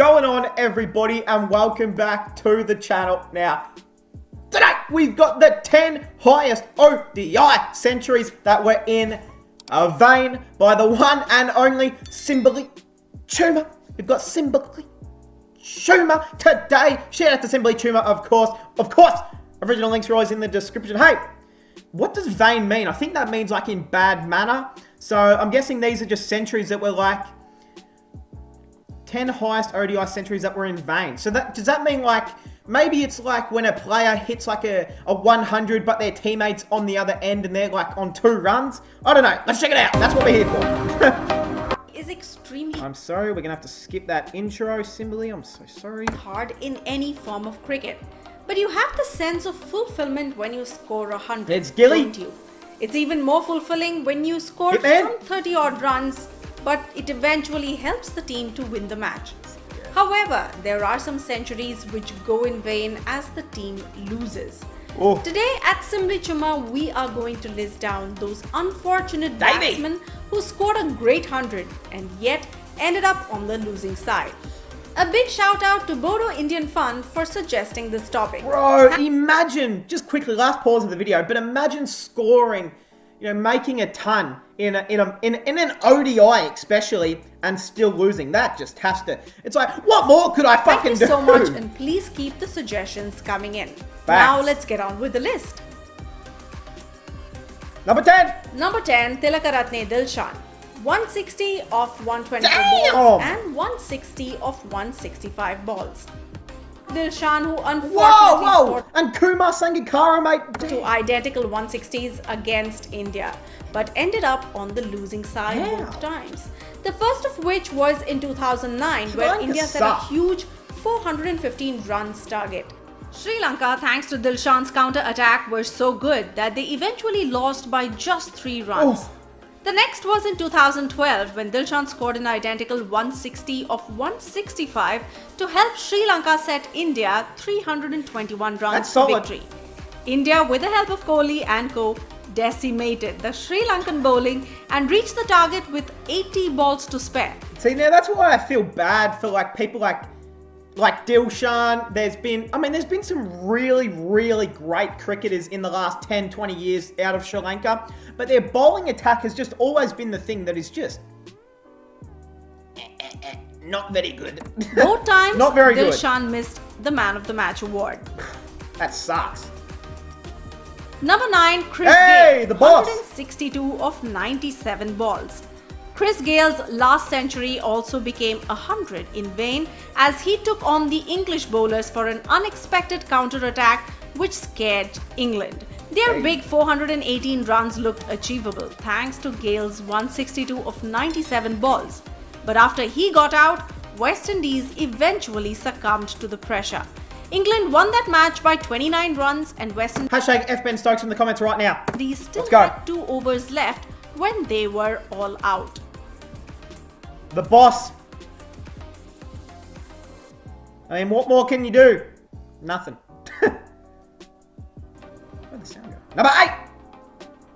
going on, everybody, and welcome back to the channel. Now, today we've got the 10 highest ODI centuries that were in a vein by the one and only Simbali Chuma. We've got Simbali Chuma today. Shout out to Simbali Chuma, of course. Original links are always in the description. Hey, what does vein mean? I think that means like in bad manner. So I'm guessing these are just centuries that were like 10 highest ODI centuries that were in vein. So that does that mean like maybe it's like when a player hits like a 100 but their teammates on the other end and they're like on 2 runs? I don't know. Let's check it out. That's what we're here for. Is extremely I'm sorry, we're gonna have to skip that intro, Simbali. I'm so sorry. hard in any form of cricket. But you have the sense of fulfillment when you score 100. It's Gilly. Don't you? It's even more fulfilling when you score Hitman. some 30 odd runs, but it eventually helps the team to win the match. However, there are some centuries which go in vain as the team loses. Oh. Today at Simbali Chuma, we are going to list down those unfortunate batsmen who scored a great 100 and yet ended up on the losing side. A big shout out to Bodo Indian Fund for suggesting this topic. Bro, imagine, just quickly, last pause of the video, but imagine scoring, you know, making a ton in an ODI especially, and still losing. That just has to, it's like, what more could I fucking do? Thank you so much, and please keep the suggestions coming in. Now let's get on with the list. Number 10. Number 10, Tilakaratne Dilshan. 160 of 124 Damn! balls and 160 of 165 balls. Dilshan, who unfortunately Whoa! scored And Kumar Sangakkara, mate. 2 identical 160s against India, but ended up on the losing side both times. The first of which was in 2009, where India set a huge 415 runs target. Sri Lanka, thanks to Dilshan's counter-attack, were so good that they eventually lost by just 3 runs. Oh. The next was in 2012 when Dilshan scored an identical 160 of 165 to help Sri Lanka set India 321 runs to victory. India, with the help of Kohli and co, decimated the Sri Lankan bowling and reached the target with 80 balls to spare. See, now that's why I feel bad for like people like Dilshan. There's been some really great cricketers in the last 10, 20 years out of Sri Lanka, but their bowling attack has just always been the thing that is just not very good. Both times, not very good. Dilshan missed the Man of the Match award. That sucks. Number 9, Chris Gayle, the boss. 162 of 97 balls. Chris Gayle's last century also became 100 in vain as he took on the English bowlers for an unexpected counter-attack which scared England. Their big 418 runs looked achievable thanks to Gayle's 162 of 97 balls. But after he got out, West Indies eventually succumbed to the pressure. England won that match by 29 runs and West Indies #FBenStokes in the comments right now. still had 2 overs left when they were all out. The boss. I mean, what more can you do? Nothing. Where'd the sound go? Number 8.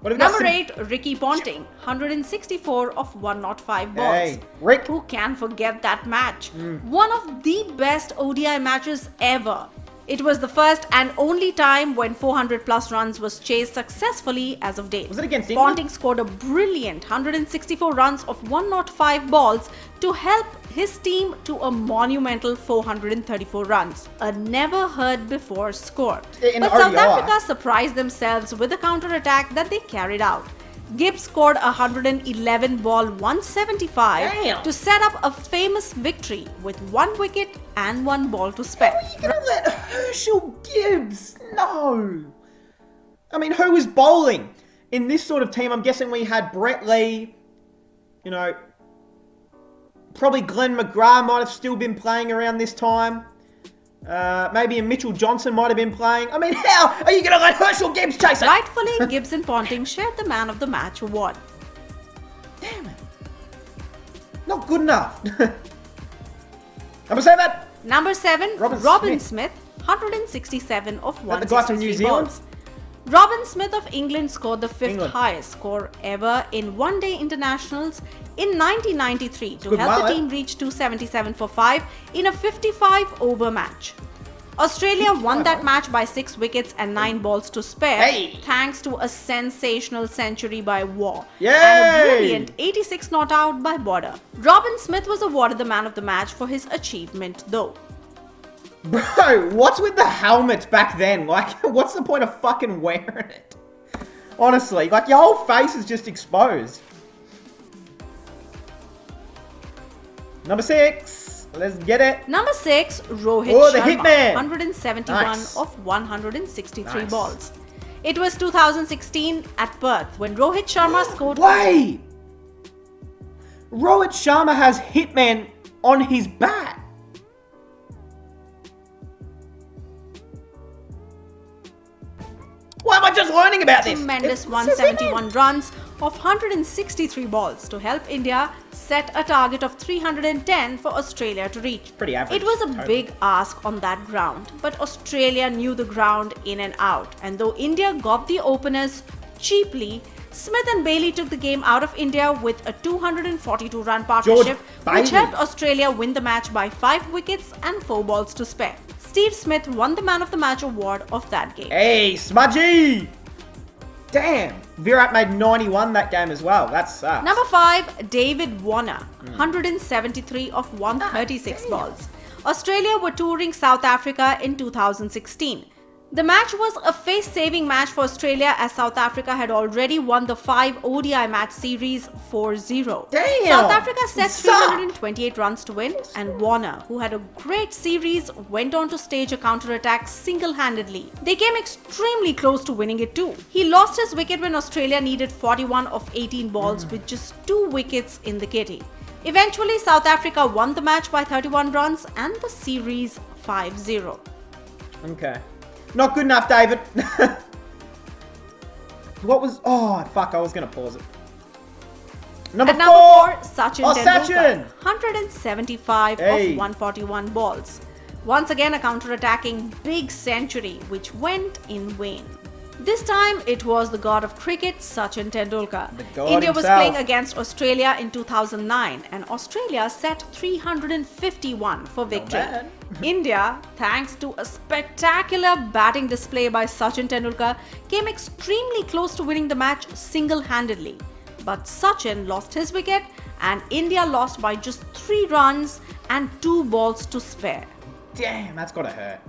What have we got? Number 8, Ricky Ponting, 164 of 105 balls. Hey, Rick. Who can forget that match? One of the best ODI matches ever. It was the first and only time when 400 plus runs was chased successfully as of date. Was it against England? Ponting scored a brilliant 164 runs of 105 balls to help his team to a monumental 434 runs. A never heard before score. But South Africa surprised themselves with the counter-attack that they carried out. Gibbs scored a 111 ball 175 to set up a famous victory with 1 wicket and 1 ball to spare. How are you going to let Herschel Gibbs? No. I mean, who was bowling in this sort of team? I'm guessing we had Brett Lee, you know, probably Glenn McGrath might have still been playing around this time. Maybe a Mitchell Johnson might have been playing. I mean, how are you going to let Herschel Gibbs chase it? Rightfully, Gibbs and Ponting shared the Man of the Match award. Damn it. Not good enough. Number 7. Number 7, Robin Smith, 167 of 163 balls. Robin Smith of England scored the fifth England. highest score ever in one-day internationals in 1993 to Good help the mullet. team reach 277 for 5 in a 55-over match. Australia won that match by 6 wickets and 9 balls to spare, thanks to a sensational century by Waugh and a brilliant 86 not out by Border. Robin Smith was awarded the man of the match for his achievement though. Bro, what's with the helmet back then? Like, what's the point of fucking wearing it? Honestly, like, your whole face is just exposed. Number 6. Let's get it. Number 6, Rohit Oh, the Sharma, hitman. 171 Nice. of 163 Nice. balls. It was 2016 at Perth when Rohit Sharma scored. Wait! Rohit Sharma has Hitman on his bat. Why am I just learning about this? Tremendous It says Hitman. 171 runs of 163 balls to help India set a target of 310 for Australia to reach. Pretty average. It was a Totally. big ask on that ground, but Australia knew the ground in and out. And though India got the openers cheaply, Smith and Bailey took the game out of India with a 242-run partnership, which Bailey. helped Australia win the match by 5 wickets and 4 balls to spare. Steve Smith won the Man of the Match award of that game. Hey, Smudgy! Damn, Virat made 91 that game as well. That sucks. Number 5, David Warner, 173 of 136 damn. balls. Australia were touring South Africa in 2016. The match was a face-saving match for Australia as South Africa had already won the 5 ODI match series 4-0. Damn! South Africa set Suck. 328 runs to win, and Warner, who had a great series, went on to stage a counter-attack single-handedly. They came extremely close to winning it too. He lost his wicket when Australia needed 41 of 18 balls with just 2 wickets in the kitty. Eventually, South Africa won the match by 31 runs and the series 5-0. Okay. Not good enough, David. What was... Oh, fuck, I was going to pause it. Number At number 4, Sachin Oh, Tendulkar, Sachin. 175 Hey. of 141 balls. Once again a counter-attacking big century which went in vain. This time it was the god of cricket, Sachin Tendulkar. The god India was himself. playing against Australia in 2009 and Australia set 351 for victory. bad. India, thanks to a spectacular batting display by Sachin Tendulkar, came extremely close to winning the match single-handedly. But Sachin lost his wicket and India lost by just 3 runs and 2 balls to spare. Damn, that's got to hurt.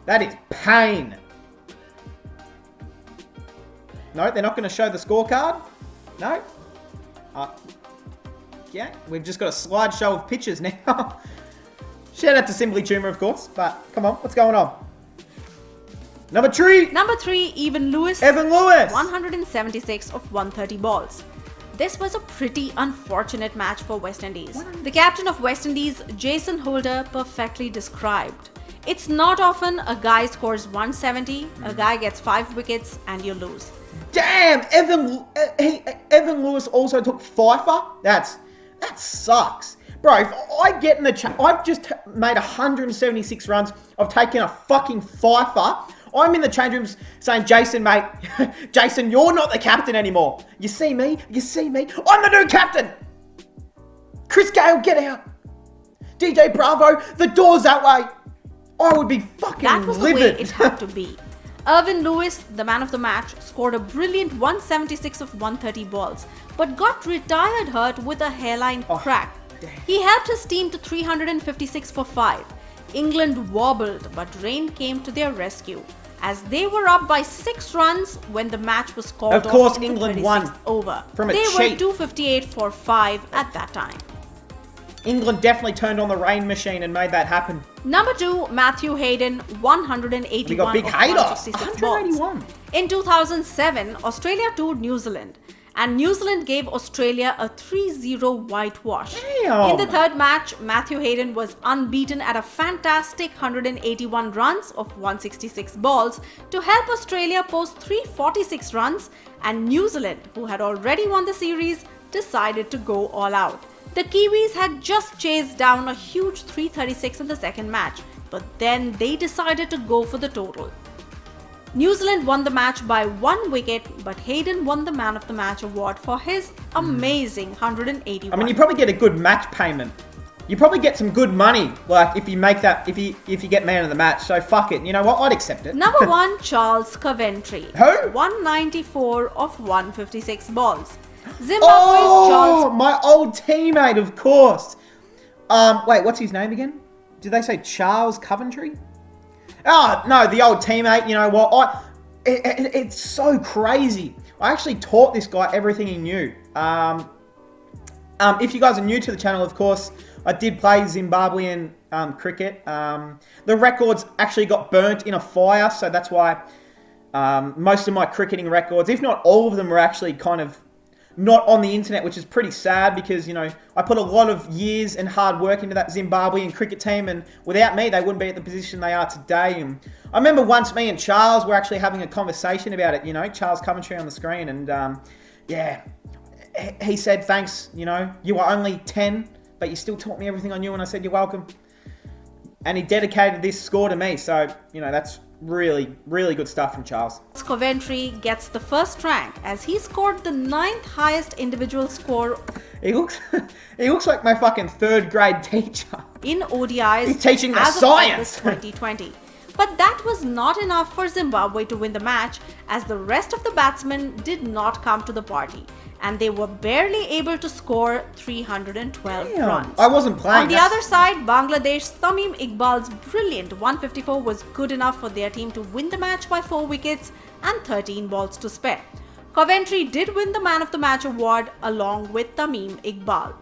That is pain. No, they're not going to show the scorecard. No. Yeah, we've just got a slideshow of pictures now. Shout out to Simply Tumour, of course. But come on, what's going on? Number 3. Number 3, Evan Lewis. Evan Lewis. 176 of 130 balls. This was a pretty unfortunate match for West Indies. The captain of West Indies, Jason Holder, perfectly described. It's not often a guy scores 170, a guy gets 5 wickets and you lose. Damn, Evan Lewis also took Pfeiffer. That sucks. Bro, if I get in the chat, I've just made 176 runs. I've taken a fucking Pfeiffer. I'm in the change rooms saying, Jason, mate, Jason, you're not the captain anymore. You see me? You see me? I'm the new captain. Chris Gale, get out. DJ Bravo, the door's that way. I would be fucking That was the livid. way it had to be. Irvin Lewis, the man of the match, scored a brilliant 176 of 130 balls, but got retired hurt with a hairline crack. damn. He helped his team to 356 for 5. England wobbled, but rain came to their rescue, as they were up by 6 runs when the match was called Of course, off in the England 36th won over. from a They were cheat. 258 for 5 at that time. England definitely turned on the rain machine and made that happen. Number 2, Matthew Hayden, 181 We got big of Hayden. 166 balls. 181. In 2007, Australia toured New Zealand, and New Zealand gave Australia a 3-0 whitewash. Damn. In the third match, Matthew Hayden was unbeaten at a fantastic 181 runs of 166 balls to help Australia post 346 runs, and New Zealand, who had already won the series, decided to go all out. The Kiwis had just chased down a huge 336 in the second match, but then they decided to go for the total. New Zealand won the match by 1 wicket, but Hayden won the Man of the Match award for his amazing 181. I mean, you probably get a good match payment. You probably get some good money, like if you make that, if you get man of the match. So fuck it. You know what? I'd accept it. Number 1, Charles Coventry. Who? 194 of 156 balls. Zimbabwe's Charles. My old teammate, of course. Wait, what's his name again? Did they say Charles Coventry? Oh, no, the old teammate. You know what? It's so crazy. I actually taught this guy everything he knew. If you guys are new to the channel, of course, I did play Zimbabwean cricket. The records actually got burnt in a fire, so that's why most of my cricketing records, if not all of them, were actually kind of not on the internet, which is pretty sad because, you know, I put a lot of years and hard work into that Zimbabwean cricket team, and without me, they wouldn't be at the position they are today. And I remember once me and Charles were actually having a conversation about it, you know, Charles Coventry on the screen, and yeah, he said, thanks, you know, you were only 10, but you still taught me everything I knew, and I said, you're welcome. And he dedicated this score to me, so, you know, that's really, really good stuff from Charles. Coventry gets the first rank as he scored the 9th highest individual score. He looks like my fucking 3rd grade teacher. In ODIs. He's teaching the as science. Of August 2020. But that was not enough for Zimbabwe to win the match, as the rest of the batsmen did not come to the party, and they were barely able to score 312 runs. I wasn't playing. On the other side, Bangladesh's Tamim Iqbal's brilliant 154 was good enough for their team to win the match by 4 wickets and 13 balls to spare. Coventry did win the Man of the Match award along with Tamim Iqbal.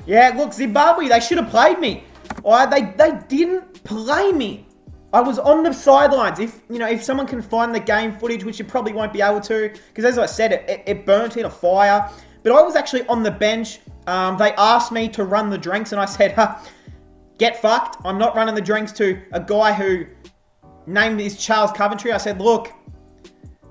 Yeah, look, Zimbabwe, they should have played me. Alright, they didn't play me. I was on the sidelines. If someone can find the game footage, which you probably won't be able to, because as I said, it burnt in a fire. But I was actually on the bench. They asked me to run the drinks, and I said, get fucked. I'm not running the drinks to a guy who named is Charles Coventry. I said, look,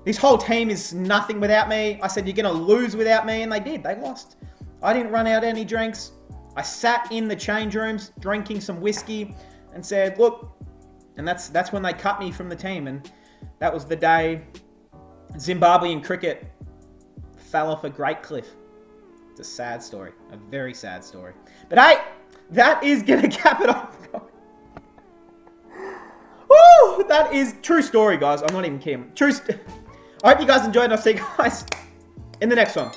this whole team is nothing without me. I said, you're going to lose without me, and they did. They lost. I didn't run out any drinks. I sat in the change rooms drinking some whiskey and said, look, and that's when they cut me from the team, and that was the day Zimbabwean cricket fell off a great cliff. It's a sad story, a very sad story. But hey, that is gonna cap it off. Woo! That is true story, guys. I'm not even kidding. I hope you guys enjoyed, and I'll see you guys in the next one.